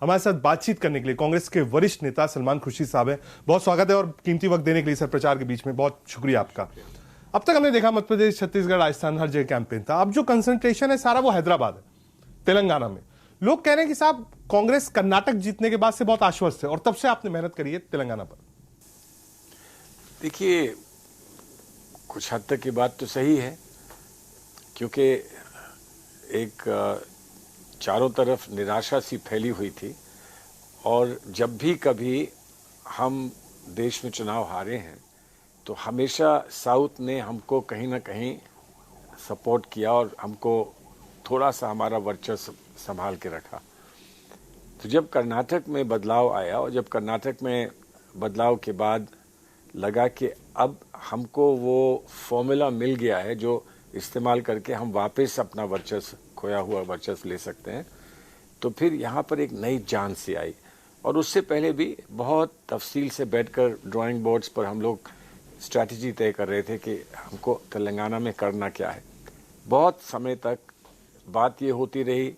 हमारे साथ बातचीत करने के लिए कांग्रेस के वरिष्ठ नेता सलमान खुर्शीद साहब हैं। बहुत स्वागत है और कीमती वक्त देने के लिए सर प्रचार के बीच में बहुत शुक्रिया आपका। अब तक हमने देखा मध्य प्रदेश, छत्तीसगढ़, राजस्थान हर जगह कैंपेन था। अब जो कंसंट्रेशन है सारा वो हैदराबाद है, तेलंगाना में। लोग कह रहे हैं कि साहब कांग्रेस कर्नाटक जीतने के बाद से बहुत आश्वस्त है और तब से आपने मेहनत करी है तेलंगाना पर। देखिए, कुछ हद तक की बात तो सही है, क्योंकि एक चारों तरफ निराशा सी फैली हुई थी और जब भी कभी हम देश में चुनाव हारे हैं तो हमेशा साउथ ने हमको कहीं ना कहीं सपोर्ट किया और हमको थोड़ा सा हमारा वर्चस्व संभाल के रखा। तो जब कर्नाटक में बदलाव आया और जब कर्नाटक में बदलाव के बाद लगा कि अब हमको वो फॉर्मूला मिल गया है जो इस्तेमाल करके हम वापस अपना वर्चस्व, खोया हुआ वर्चस्व ले सकते हैं, तो फिर यहाँ पर एक नई जान सी आई। और उससे पहले भी बहुत तफसील से बैठकर ड्राइंग बोर्ड्स पर हम लोग स्ट्रैटेजी तय कर रहे थे कि हमको तेलंगाना में करना क्या है। बहुत समय तक बात ये होती रही,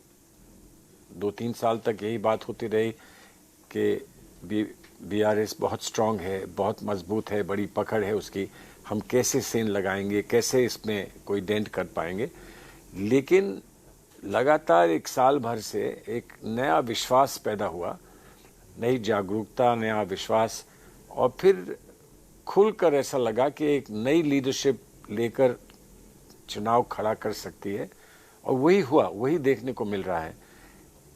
2-3 साल तक यही बात होती रही कि बीआरएस बहुत स्ट्रांग है, बहुत मजबूत है, बड़ी पकड़ है उसकी, हम कैसे सेंध लगाएंगे, कैसे इसमें कोई डेंट कर पाएंगे। लेकिन लगातार 1 साल भर से एक नया विश्वास पैदा हुआ, नई जागरूकता, नया विश्वास, और फिर खुलकर ऐसा लगा कि एक नई लीडरशिप लेकर चुनाव खड़ा कर सकती है। और वही हुआ, वही देखने को मिल रहा है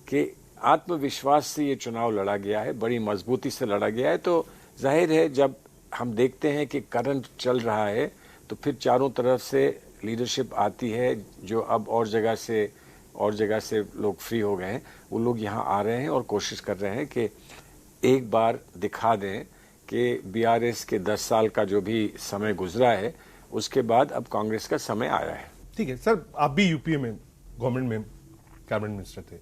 कि आत्मविश्वास से ये चुनाव लड़ा गया है, बड़ी मजबूती से लड़ा गया है। तो जाहिर है जब हम देखते हैं कि करंट चल रहा है तो फिर चारों तरफ से लीडरशिप आती है, जो अब और जगह से लोग फ्री हो गए हैं, वो लोग यहाँ आ रहे हैं और कोशिश कर रहे हैं कि एक बार दिखा दें कि बीआरएस के 10 साल का जो भी समय गुजरा है उसके बाद अब कांग्रेस का समय आया है। ठीक है सर, आप भी यूपीए में गवर्नमेंट में कैबिनेट मिनिस्टर थे।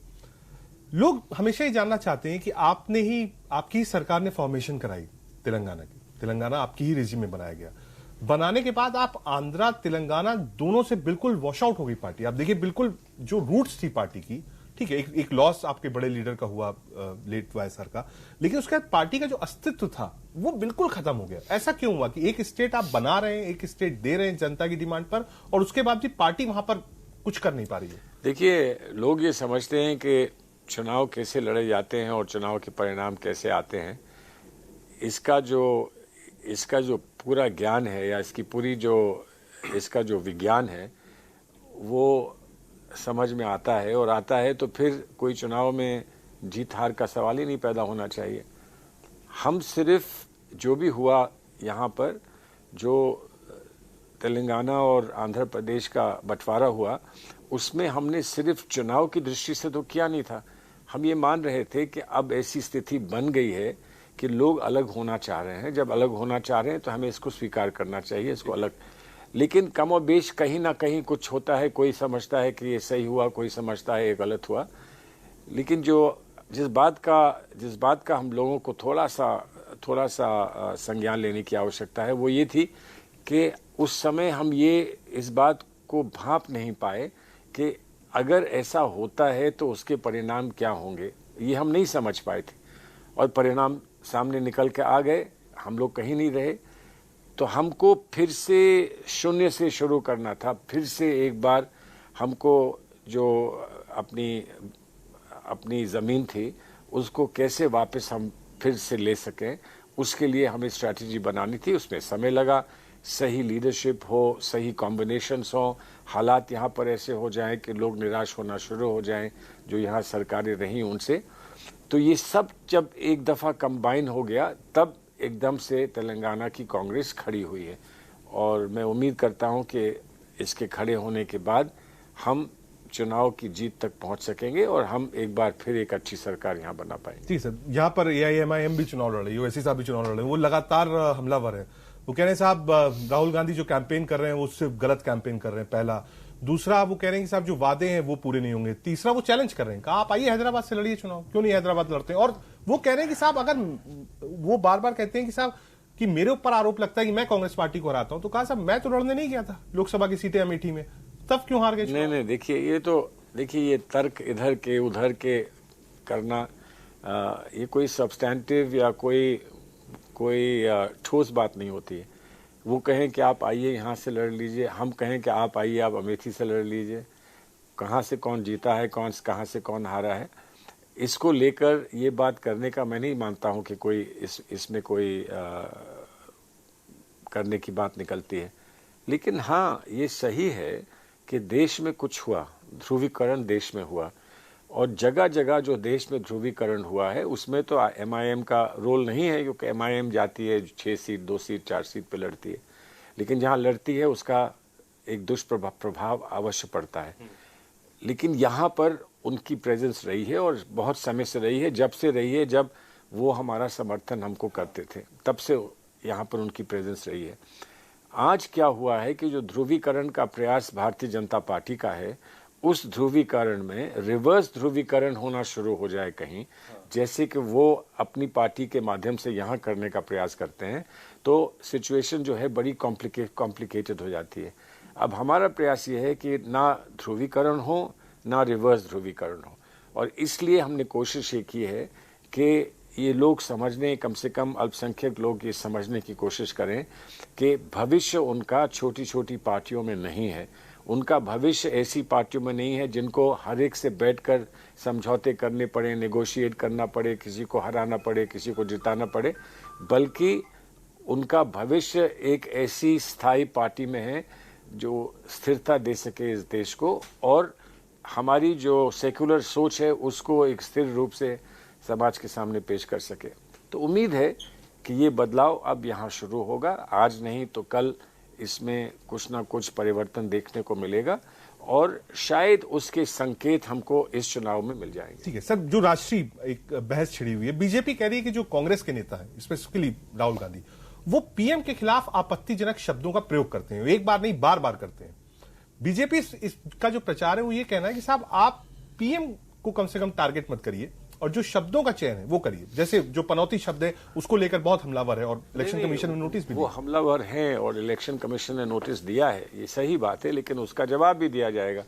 लोग हमेशा ही जानना चाहते हैं कि आपकी सरकार ने फॉर्मेशन कराई तेलंगाना की, तेलंगाना आपकी ही रेजिम में बनाया गया। बनाने के बाद आप आंध्रा तेलंगाना दोनों से बिल्कुल वॉश आउट हो गई पार्टी। आप देखिए बिल्कुल जो रूट्स थी पार्टी की, ठीक है, एक लॉस आपके बड़े लीडर का हुआ, लेट वायसर का, लेकिन उसके बाद पार्टी का जो अस्तित्व था वो बिल्कुल खत्म हो गया। ऐसा क्यों हुआ कि एक स्टेट आप बना रहे हैं, एक स्टेट दे रहे हैं जनता की डिमांड पर, और उसके बाद भी पार्टी वहां पर कुछ कर नहीं पा रही है? देखिए, लोग ये समझते हैं कि चुनाव कैसे लड़े जाते हैं और चुनाव के परिणाम कैसे आते हैं। इसका जो पूरा ज्ञान है या इसका जो विज्ञान है वो समझ में आता है, और आता है तो फिर कोई चुनाव में जीत हार का सवाल ही नहीं पैदा होना चाहिए। हम सिर्फ जो भी हुआ यहाँ पर, जो तेलंगाना और आंध्र प्रदेश का बंटवारा हुआ, उसमें हमने सिर्फ चुनाव की दृष्टि से तो किया नहीं था। हम ये मान रहे थे कि अब ऐसी स्थिति बन गई है कि लोग अलग होना चाह रहे हैं। जब अलग होना चाह रहे हैं तो हमें इसको स्वीकार करना चाहिए, इसको अलग। लेकिन कम और बेश कहीं ना कहीं कुछ होता है, कोई समझता है कि ये सही हुआ, कोई समझता है ये गलत हुआ। लेकिन जिस बात का हम लोगों को थोड़ा सा संज्ञान लेने की आवश्यकता है, वो ये थी कि उस समय हम इस बात को भांप नहीं पाए कि अगर ऐसा होता है तो उसके परिणाम क्या होंगे, ये हम नहीं समझ पाए थे। और परिणाम सामने निकल के आ गए, हम लोग कहीं नहीं रहे। तो हमको फिर से शून्य से शुरू करना था। फिर से एक बार हमको जो अपनी ज़मीन थी उसको कैसे वापस हम फिर से ले सकें, उसके लिए हमें स्ट्रैटेजी बनानी थी। उसमें समय लगा, सही लीडरशिप हो, सही कॉम्बिनेशंस हो, हालात यहाँ पर ऐसे हो जाएं कि लोग निराश होना शुरू हो जाएं जो यहाँ सरकारें रहीं उनसे। तो ये सब जब एक दफ़ा कंबाइन हो गया तब एकदम से तेलंगाना की कांग्रेस खड़ी हुई है। और मैं उम्मीद करता हूं कि इसके खड़े होने के बाद हम चुनाव की जीत तक पहुंच सकेंगे और हम एक बार फिर एक अच्छी सरकार यहां बना पाएंगे। ठीक सर, यहाँ पर एआईएमआईएम भी चुनाव लड़ रही है, ओवैसी साहब भी चुनाव लड़ रहे हैं, वो लगातार हमलावर है। वो कह रहे हैं साहब राहुल गांधी जो कैंपेन कर रहे हैं वो उससे गलत कैंपेन कर रहे हैं, पहला। दूसरा, वो कह रहे हैं कि साहब जो वादे हैं वो पूरे नहीं होंगे। तीसरा, वो चैलेंज कर रहे हैं, कहा आप आइए हैदराबाद से लड़िए चुनाव, क्यों नहीं हैदराबाद लड़ते हैं। और वो कह रहे हैं कि साहब अगर वो बार बार कहते हैं कि साहब कि मेरे ऊपर आरोप लगता है कि मैं कांग्रेस पार्टी को हराता हूं, तो कहा साहब मैं तो लड़ने नहीं गया था लोकसभा की सीटें अमेठी में, तब क्यों हार गए? नहीं, देखिए ये तर्क इधर के उधर के करना ये कोई सब्सटैंटिव या कोई ठोस बात नहीं होती है। वो कहें कि आप आइए यहाँ से लड़ लीजिए, हम कहें कि आप आइए आप अमेठी से लड़ लीजिए, कहाँ से कौन जीता है, कहाँ से कौन हारा है, इसको लेकर ये बात करने का मैं नहीं मानता हूँ कि कोई इसमें कोई करने की बात निकलती है। लेकिन हाँ, ये सही है कि देश में कुछ हुआ, ध्रुवीकरण देश में हुआ, और जगह जगह जो देश में ध्रुवीकरण हुआ है उसमें तो MIM का रोल नहीं है, क्योंकि MIM जाती है 6 सीट 2 सीट 4 सीट पे लड़ती है, लेकिन जहाँ लड़ती है उसका एक दुष्प्रभाव अवश्य पड़ता है। लेकिन यहाँ पर उनकी प्रेजेंस रही है और बहुत समय से रही है, जब से रही है जब वो हमारा समर्थन हमको करते थे, तब से यहाँ पर उनकी प्रेजेंस रही है। आज क्या हुआ है कि जो ध्रुवीकरण का प्रयास भारतीय जनता पार्टी का है, उस ध्रुवीकरण में रिवर्स ध्रुवीकरण होना शुरू हो जाए कहीं, जैसे कि वो अपनी पार्टी के माध्यम से यहाँ करने का प्रयास करते हैं, तो सिचुएशन जो है बड़ी कॉम्प्लिकेटेड हो जाती है। अब हमारा प्रयास ये है कि ना ध्रुवीकरण हो ना रिवर्स ध्रुवीकरण हो, और इसलिए हमने कोशिश ये की है कि ये लोग समझने, कम से कम अल्पसंख्यक लोग ये समझने की कोशिश करें कि भविष्य उनका छोटी छोटी पार्टियों में नहीं है, उनका भविष्य ऐसी पार्टियों में नहीं है जिनको हर एक से बैठकर समझौते करने पड़े, नेगोशिएट करना पड़े, किसी को हराना पड़े, किसी को जिताना पड़े, बल्कि उनका भविष्य एक ऐसी स्थायी पार्टी में है जो स्थिरता दे सके इस देश को, और हमारी जो सेक्युलर सोच है उसको एक स्थिर रूप से समाज के सामने पेश कर सके। तो उम्मीद है कि ये बदलाव अब यहाँ शुरू होगा, आज नहीं तो कल इसमें कुछ ना कुछ परिवर्तन देखने को मिलेगा, और शायद उसके संकेत हमको इस चुनाव में मिल जाएंगे। ठीक है सर, जो राष्ट्रीय एक बहस छिड़ी हुई है, बीजेपी कह रही है कि जो कांग्रेस के नेता है, स्पेसिफिकली राहुल गांधी, वो पीएम के खिलाफ आपत्तिजनक शब्दों का प्रयोग करते हैं, एक बार नहीं बार बार करते हैं। बीजेपी इसका जो प्रचार है वो ये कहना है कि साहब आप पीएम को कम से कम टारगेट मत करिए, और जो शब्दों का चयन है वो करिए। जैसे जो पनौती शब्द है उसको लेकर बहुत हमलावर है, और इलेक्शन कमीशन ने नोटिस भी दिया। वो हमलावर हैं और इलेक्शन कमीशन ने नोटिस दिया है, ये सही बात है, लेकिन उसका जवाब भी दिया जाएगा।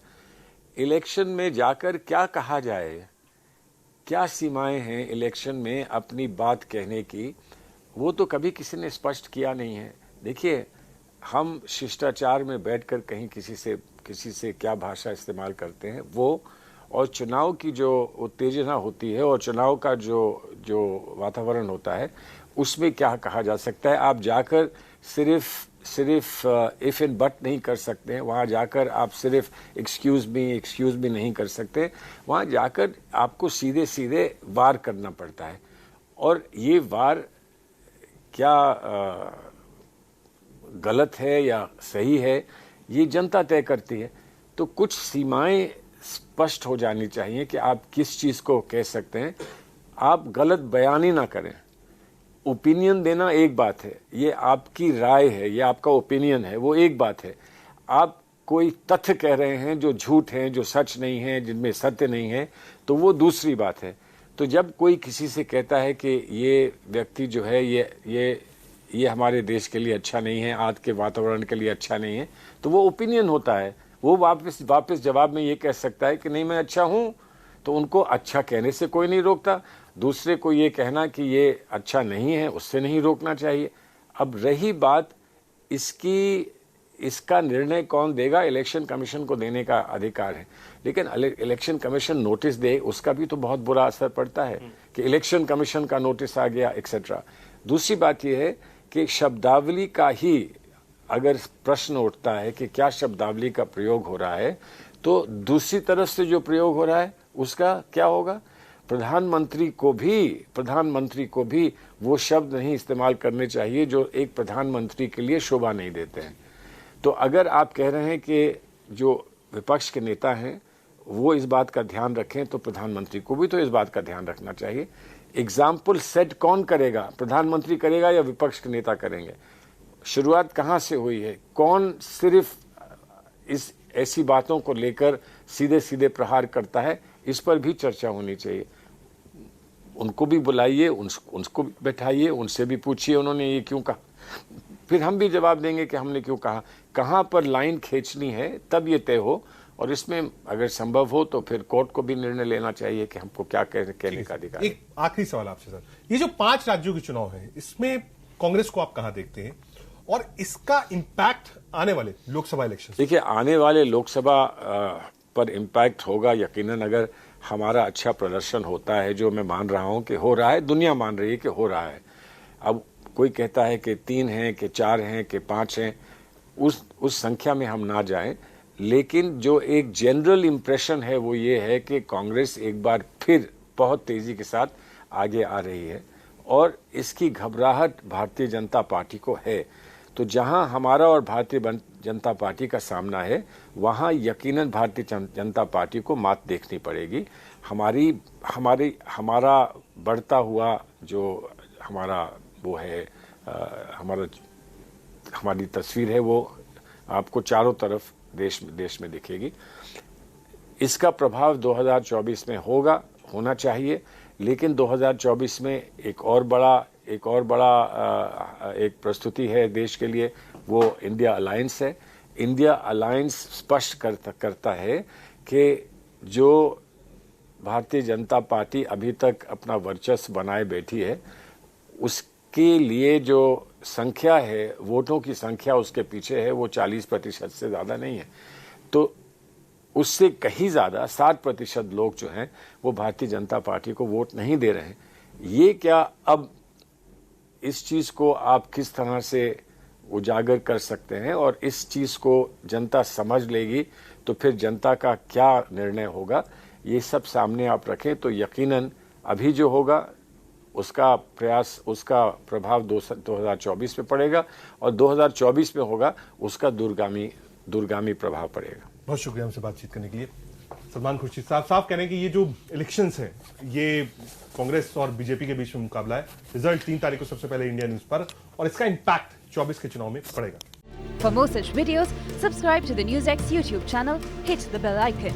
इलेक्शन में जाकर क्या कहा जाए, क्या सीमाएं हैं इलेक्शन में अपनी बात कहने की, वो तो कभी किसी ने स्पष्ट किया नहीं है। देखिए, हम शिष्टाचार में बैठकर कहीं किसी से क्या भाषा इस्तेमाल करते हैं वो, और चुनाव की जो उत्तेजना होती है और चुनाव का जो वातावरण होता है उसमें क्या कहा जा सकता है। आप जाकर सिर्फ इफ एंड बट नहीं कर सकते हैं, वहाँ जाकर आप सिर्फ एक्सक्यूज मी नहीं कर सकते, वहाँ जाकर आपको सीधे सीधे वार करना पड़ता है, और ये वार क्या गलत है या सही है ये जनता तय करती है। तो कुछ सीमाएं स्पष्ट हो जानी चाहिए कि आप किस चीज को कह सकते हैं, आप गलत बयानी ना करें। ओपिनियन देना एक बात है, ये आपकी राय है, ये आपका ओपिनियन है, वो एक बात है। आप कोई तथ्य कह रहे हैं जो झूठ हैं, जो सच नहीं है, जिनमें सत्य नहीं है, तो वो दूसरी बात है। तो जब कोई किसी से कहता है कि ये व्यक्ति जो है ये हमारे देश के लिए अच्छा नहीं है, आज के वातावरण के लिए अच्छा नहीं है, तो वो ओपिनियन होता है। वो वापस जवाब में ये कह सकता है कि नहीं मैं अच्छा हूं, तो उनको अच्छा कहने से कोई नहीं रोकता। दूसरे को ये कहना कि ये अच्छा नहीं है, उससे नहीं रोकना चाहिए। अब रही बात इसका निर्णय कौन देगा, इलेक्शन कमीशन को देने का अधिकार है, लेकिन इलेक्शन कमीशन नोटिस दे उसका भी तो बहुत बुरा असर पड़ता है कि इलेक्शन कमीशन का नोटिस आ गया एक्सेट्रा। दूसरी बात यह है कि शब्दावली का ही अगर प्रश्न उठता है कि क्या शब्दावली का प्रयोग हो रहा है, तो दूसरी तरफ से जो प्रयोग हो रहा है उसका क्या होगा। प्रधानमंत्री को भी वो शब्द नहीं इस्तेमाल करने चाहिए जो एक प्रधानमंत्री के लिए शोभा नहीं देते हैं। तो अगर आप कह रहे हैं कि जो विपक्ष के नेता हैं वो इस बात का ध्यान रखें, तो प्रधानमंत्री को भी तो इस बात का ध्यान रखना चाहिए। एग्जाम्पल सेट कौन करेगा, प्रधानमंत्री करेगा या विपक्ष के नेता करेंगे? शुरुआत कहां से हुई है, कौन सिर्फ इस ऐसी बातों को लेकर सीधे सीधे प्रहार करता है, इस पर भी चर्चा होनी चाहिए। उनको भी बुलाइए, उनको बैठाइए, उनसे भी पूछिए उन्होंने ये क्यों कहा, फिर हम भी जवाब देंगे कि हमने क्यों कहा। कहां पर लाइन खींचनी है तब ये तय हो, और इसमें अगर संभव हो तो फिर कोर्ट को भी निर्णय लेना चाहिए कि हमको क्या कहने का अधिकार है। एक आखिरी सवाल आपसे सर, ये जो 5 राज्यों के चुनाव है इसमें कांग्रेस को आप कहां देखते हैं और इसका इंपैक्ट आने वाले लोकसभा इलेक्शन? देखिए, आने वाले लोकसभा पर इम्पैक्ट होगा यकीनन अगर हमारा अच्छा प्रदर्शन होता है, जो मैं मान रहा हूं कि हो रहा है, दुनिया मान रही है कि हो रहा है। अब कोई कहता है कि 3 हैं कि 4 हैं कि 5 हैं, उस संख्या में हम ना जाएं, लेकिन जो एक जनरल इंप्रेशन है वो ये है कि कांग्रेस एक बार फिर बहुत तेजी के साथ आगे आ रही है और इसकी घबराहट भारतीय जनता पार्टी को है। तो जहां हमारा और भारतीय जनता पार्टी का सामना है, वहां यकीनन भारतीय जनता पार्टी को मात देखनी पड़ेगी। हमारा बढ़ता हुआ जो हमारा वो है, हमारी तस्वीर है, वो आपको चारों तरफ देश में दिखेगी। इसका प्रभाव 2024 में होना चाहिए, लेकिन 2024 में एक और बड़ा प्रस्तुति है देश के लिए, वो इंडिया अलायंस है। इंडिया अलायंस स्पष्ट करता है कि जो भारतीय जनता पार्टी अभी तक अपना वर्चस्व बनाए बैठी है, उसके लिए जो संख्या है, वोटों की संख्या उसके पीछे है, वो 40% से ज्यादा नहीं है। तो उससे कहीं ज्यादा 60% लोग जो हैं वो भारतीय जनता पार्टी को वोट नहीं दे रहे हैं। ये क्या, अब इस चीज को आप किस तरह से उजागर कर सकते हैं और इस चीज को जनता समझ लेगी तो फिर जनता का क्या निर्णय होगा, ये सब सामने आप रखें तो यकीनन अभी जो होगा उसका प्रभाव 2024 में पड़ेगा और 2024 में होगा उसका दूरगामी प्रभाव पड़ेगा। बहुत शुक्रिया हमसे बातचीत करने के लिए। सलमान खुर्शीद साहब साफ कह रहे हैं कि ये जो इलेक्शंस है ये कांग्रेस और बीजेपी के बीच में मुकाबला है। रिजल्ट 3 तारीख को सबसे पहले इंडिया न्यूज पर, और इसका इंपैक्ट 24 के चुनाव में पड़ेगा। For more such videos, subscribe to the NewsX YouTube channel, hit the bell icon.